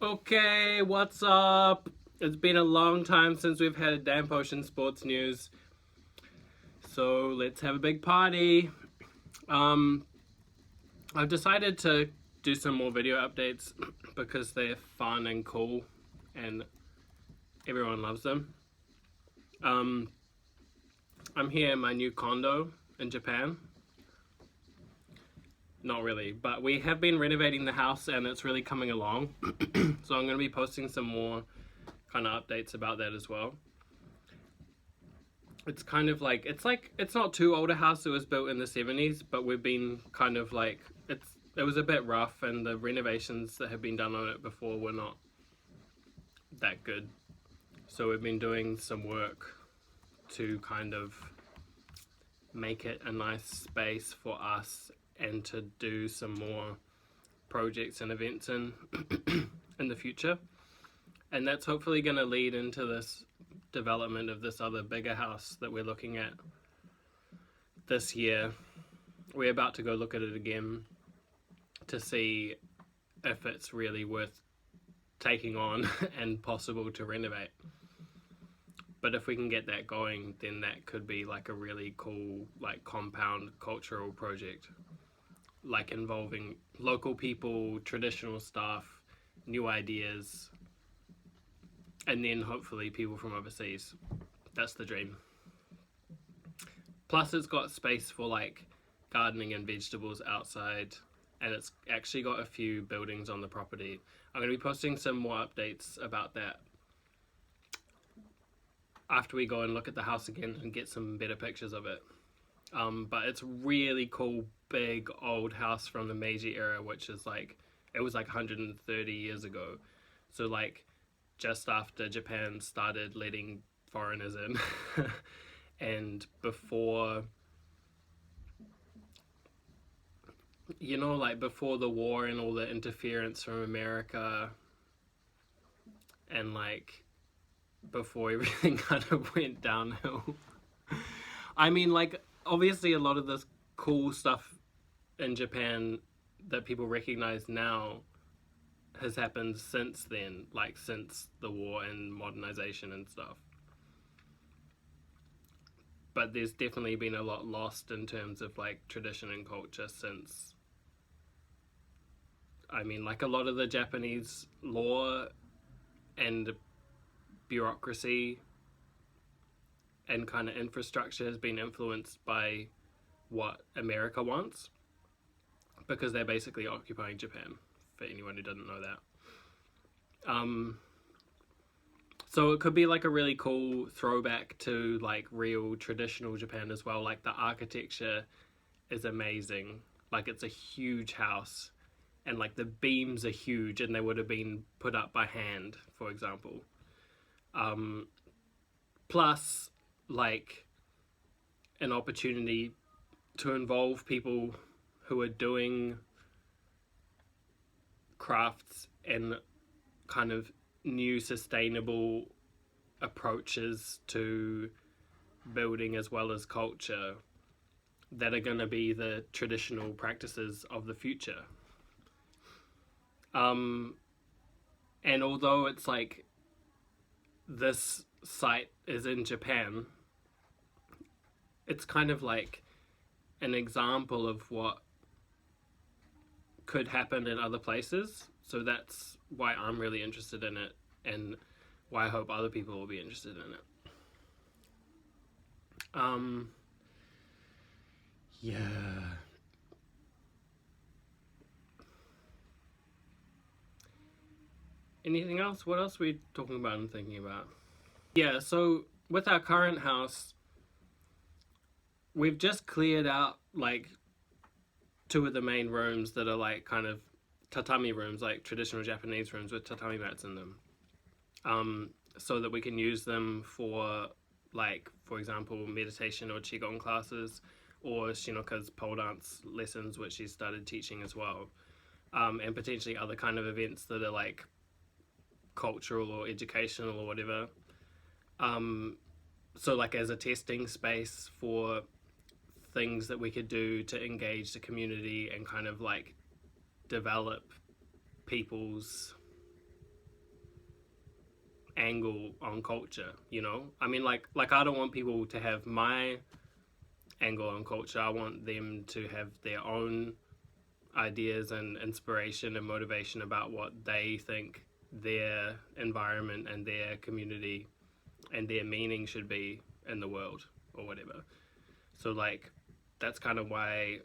Okay, what's up? It's been a long time since we've had a Damn Potion sports news, so let's have a big party. I've decided to do some more video updates because they're fun and cool and everyone loves them. I'm here in my new condo in Japan. Not really, but we have been renovating the house and it's really coming along. So I'm going to be posting some more kind of updates about that as well. It's kind of like, it's not too old a house. It was built in the 70s, but we've been kind of like, it was a bit rough and the renovations that have been done on it before were not that good. So we've been doing some work to kind of make it a nice space for us and to do some more projects and events in the future. And that's hopefully going to lead into this development of this other bigger house that we're looking at this year. We're about to go look at it again to see if it's really worth taking on and possible to renovate. But if we can get that going, then that could be like a really cool, like, compound cultural project, like involving local people, traditional stuff, new ideas, and then hopefully people from overseas. That's the dream. Plus it's got space for like gardening and vegetables outside, and it's actually got a few buildings on the property. I'm going to be posting some more updates about that after we go and look at the house again and get some better pictures of it. But it's really cool, big old house from the Meiji era, which is like, it was like 130 years ago. So like just after Japan started letting foreigners in and before, you know, like before the war and all the interference from America, and like before everything kind of went downhill. I mean, like, obviously a lot of this cool stuff in Japan that people recognize now has happened since then, like since the war and modernization and stuff. But there's definitely been a lot lost in terms of like tradition and culture since. I mean, like a lot of the Japanese law and bureaucracy and kind of infrastructure has been influenced by what America wants, because they're basically occupying Japan, for anyone who doesn't know that. So it could be like a really cool throwback to like real traditional Japan as well. Like the architecture is amazing. Like it's a huge house and like the beams are huge and they would have been put up by hand, for example. Plus like an opportunity to involve people who are doing crafts and kind of new sustainable approaches to building as well as culture that are going to be the traditional practices of the future. And although it's like this site is in Japan, it's kind of like an example of what could happen in other places. So that's why I'm really interested in it and why I hope other people will be interested in it. Yeah. Anything else? What else are we talking about and thinking about? Yeah, so with our current house, we've just cleared out like 2 of the main rooms that are like kind of tatami rooms, like traditional Japanese rooms with tatami mats in them, so that we can use them for, like, for example, meditation or qigong classes, or Shinoka's pole dance lessons, which she started teaching as well, and potentially other kind of events that are like cultural or educational or whatever. So like as a testing space for things that we could do to engage the community and kind of like develop people's angle on culture, you know? I mean, like I don't want people to have my angle on culture. I want them to have their own ideas and inspiration and motivation about what they think their environment and their community and their meaning should be in the world or whatever. So like that's kind of why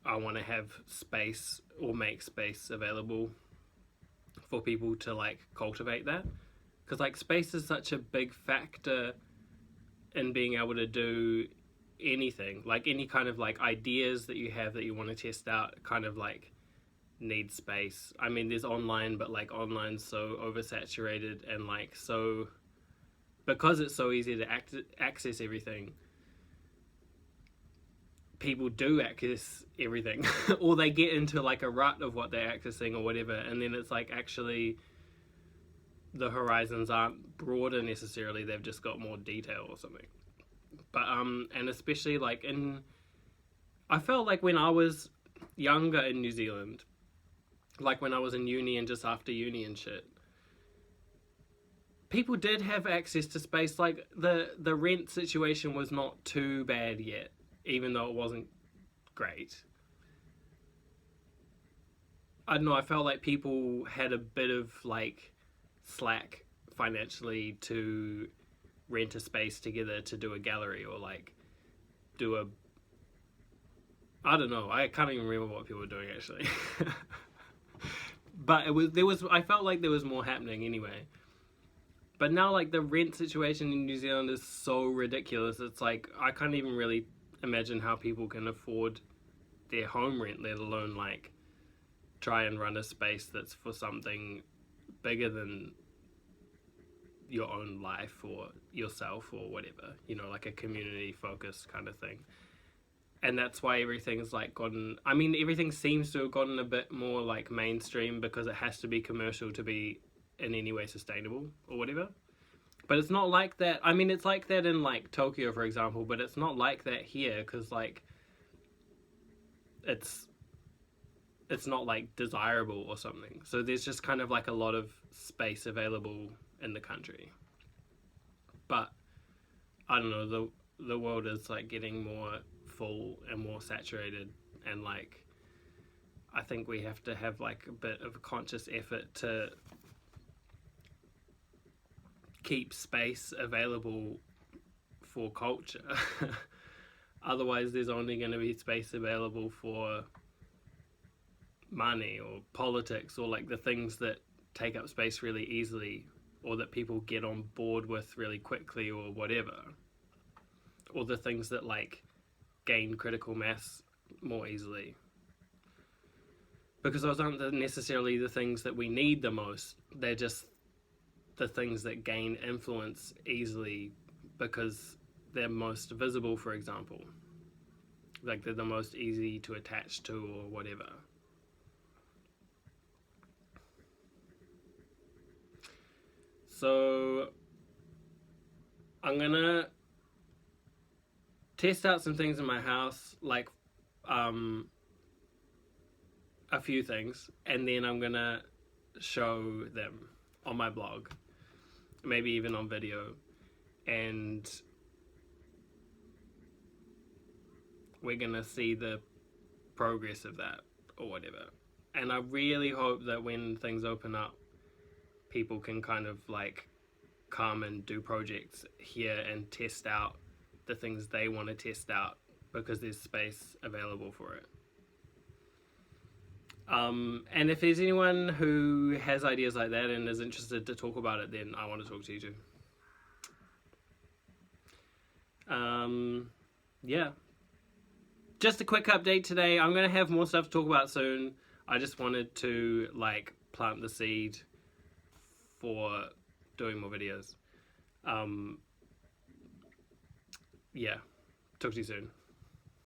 I want to have space or make space available for people to like cultivate that, because like space is such a big factor in being able to do anything, like any kind of like ideas that you have that you want to test out kind of like need space. I mean, there's online, but like online's so oversaturated, and like so because it's so easy to access everything, people do access everything or they get into like a rut of what they're accessing or whatever, and then it's like actually the horizons aren't broader necessarily, they've just got more detail or something. But and especially like I felt like when I was younger in New Zealand, like when I was in uni and just after uni and shit, people did have access to space. Like the rent situation was not too bad yet, even though it wasn't great. I don't know, I felt like people had a bit of like slack financially to rent a space together to do a gallery or like do a, I don't know, I can't even remember what people were doing actually. But I felt like there was more happening anyway. But now like the rent situation in New Zealand is so ridiculous, it's like I can't even really imagine how people can afford their home rent, let alone like try and run a space that's for something bigger than your own life or yourself or whatever, you know, like a community focused kind of thing. And that's why everything's like everything seems to have gotten a bit more like mainstream, because it has to be commercial to be in any way sustainable or whatever. But it's not like that. I mean, it's like that in like Tokyo, for example, but it's not like that here, because like it's not like desirable or something. So there's just kind of like a lot of space available in the country. But I don't know, the world is like getting more full and more saturated, and like I think we have to have like a bit of a conscious effort to keep space available for culture. Otherwise there's only going to be space available for money or politics or like the things that take up space really easily, or that people get on board with really quickly or whatever, or the things that like gain critical mass more easily, because those aren't necessarily the things that we need the most. They're just the things that gain influence easily because they're most visible, for example, like they're the most easy to attach to or whatever. So I'm gonna test out some things in my house, like a few things, and then I'm gonna show them on my blog, maybe even on video, and we're gonna see the progress of that or whatever. And I really hope that when things open up, people can kind of like come and do projects here and test out the things they want to test out, because there's space available for it. And if there's anyone who has ideas like that and is interested to talk about it, then I want to talk to you too. Yeah. Just a quick update today. I'm going to have more stuff to talk about soon. I just wanted to like plant the seed for doing more videos. Yeah. Talk to you soon.